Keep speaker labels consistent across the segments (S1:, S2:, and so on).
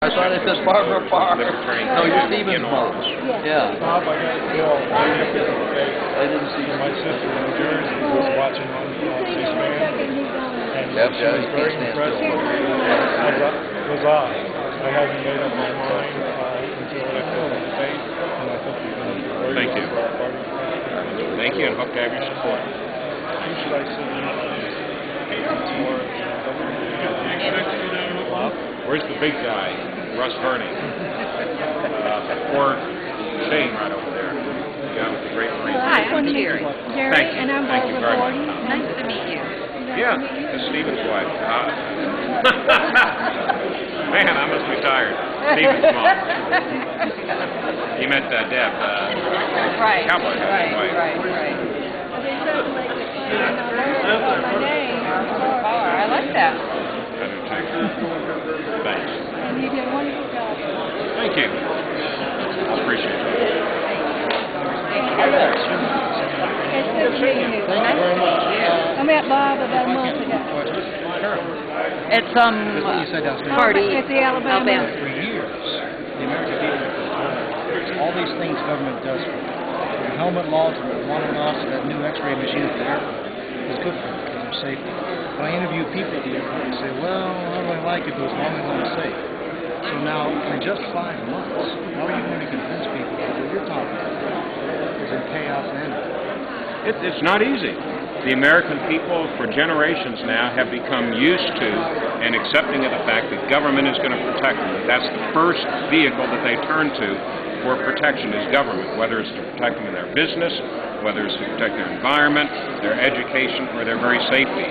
S1: That's right, it says Barbara Barr. No, you're Stephen's mom. Yeah.
S2: Bob, I got a call.
S1: I didn't see
S2: my sister in New Jersey was watching on C-SPAN, and she was very impressed with it. Was I hadn't made up my mind until after the debate, and I think you're going to be very
S3: Thank you. Thank you, and hope to have your support.
S2: Who should I see?
S3: Where's the big guy? Russ Verney. Or Shane right over there. The guy with the great Marine.
S4: Hi, I'm Jerry.
S3: Thank you.
S4: And I'm
S3: Thank you very much.
S4: Nice to meet you.
S3: Yeah, it's Stephen's wife. Man, I must be tired. Stephen's mom. You meant Deb.
S4: Right.
S3: Cowboy.
S4: Right. I like that.
S3: I do too. Thanks.
S5: And you did a wonderful job.
S3: Thank you. I appreciate it.
S5: It's good meeting you.
S4: Nice to meet you.
S5: I met Bob about a month ago.
S4: It's party.
S5: At the Alabama.
S6: For years, the American people have been told all these things government does for them. The helmet laws, the one-on-offs, that new X-ray machine at the airport is good for them because of safety. When I interview people at the airport, they say, well, how do I like it, but as long as I'm safe. So now, in just 5 months, how are you going to convince people that what you're talking about is in chaos and anarchy?
S3: It's not easy. The American people, for generations now, have become used to and accepting of the fact that government is going to protect them. That's the first vehicle that they turn to for protection is government, whether it's to protect them in their business, whether it's to protect their environment, their education, or their very safety.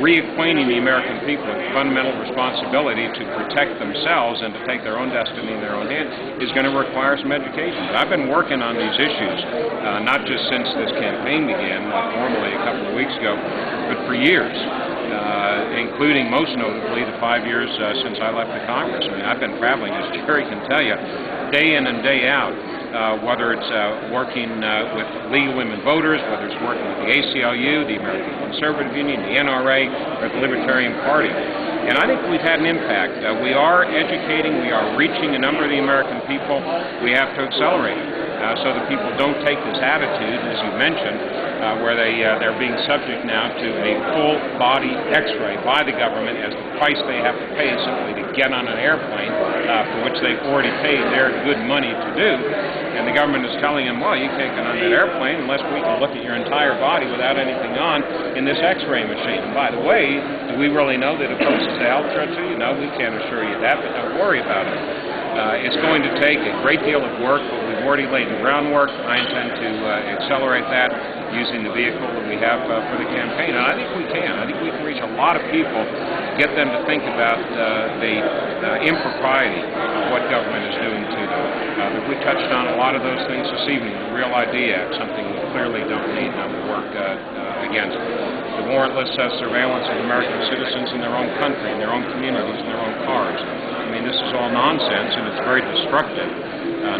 S3: Reacquainting the American people with the fundamental responsibility to protect themselves and to take their own destiny in their own hands is going to require some education. But I've been working on these issues, not just since this campaign began, formally a couple of weeks ago, but for years. Including most notably the 5 years since I left the Congress. I mean, I've been traveling, as Jerry can tell you, day in and day out, whether it's working with League of Women Voters, whether it's working with the ACLU, the American Conservative Union, the NRA, or the Libertarian Party. And I think we've had an impact. We are educating, we are reaching a number of the American people. We have to accelerate it so that people don't take this attitude, as you mentioned, where they're being subject now to a full-body X-ray by the government as the price they have to pay simply to get on an airplane, for which they've already paid their good money to do. And the government is telling them, well, you can't get on that airplane unless we can look at your entire body without anything on in this X-ray machine. And by the way, do we really know that it poses a health threat to you? No, we can't assure you that, but don't worry about it. It's going to take a great deal of work, but we've already laid the groundwork. I intend to accelerate that using the vehicle that we have for the campaign. And I think we can. I think we can reach a lot of people, get them to think about the impropriety of what government is doing to them. We touched on a lot of those things this evening. The Real ID Act, something we clearly don't need to work against. The warrantless surveillance of American citizens in their own country, in their own communities, in their own cars. I mean, this is all nonsense, and it's very destructive,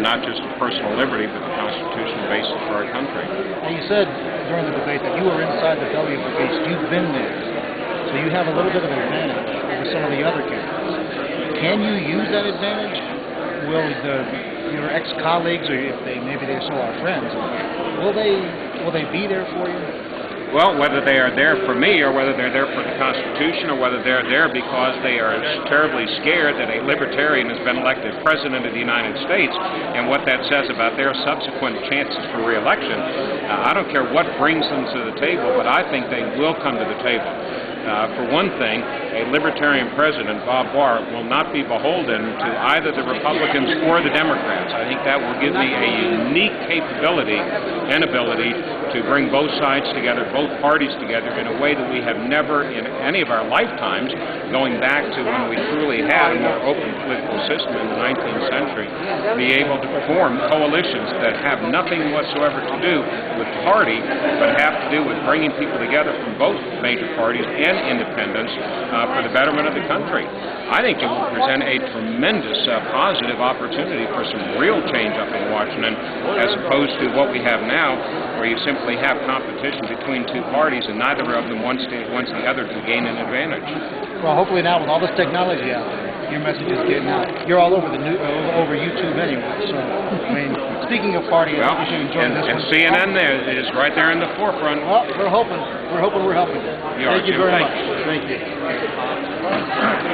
S3: not just of personal liberty, but the constitutional basis for our country.
S6: Now, you said during the debate that you were inside the belly of the beast. You've been there, so you have a little bit of an advantage over some of the other candidates. Can you use that advantage? Will your ex-colleagues, or if maybe they still are friends, will they be there for you?
S3: Well, whether they are there for me or whether they're there for the Constitution or whether they're there because they are terribly scared that a libertarian has been elected President of the United States and what that says about their subsequent chances for re-election, I don't care what brings them to the table, but I think they will come to the table. For one thing, a libertarian president, Bob Barr, will not be beholden to either the Republicans or the Democrats. I think that will give me a unique capability and ability to bring both sides together, both parties together in a way that we have never in any of our lifetimes, going back to when we truly had a more open political system in the 19th century, be able to form coalitions that have nothing whatsoever to do with party, but have to do with bringing people together from both major parties and independents for the betterment of the country. I think it will present a tremendous positive opportunity for some real change up in Washington, as opposed to what we have now, where you simply have competition between two parties and neither of them wants the other to gain an advantage.
S6: Well, hopefully now with all this technology out there, your message is getting out. You're all over the over YouTube anyway. So, I mean, speaking of party, I think you should enjoy this
S3: and
S6: one.
S3: CNN there is right there in the forefront.
S6: Well, we're hoping we're helping.
S3: You are,
S6: Thank you
S3: Jim.
S6: very
S3: Thank
S6: much. Thank you.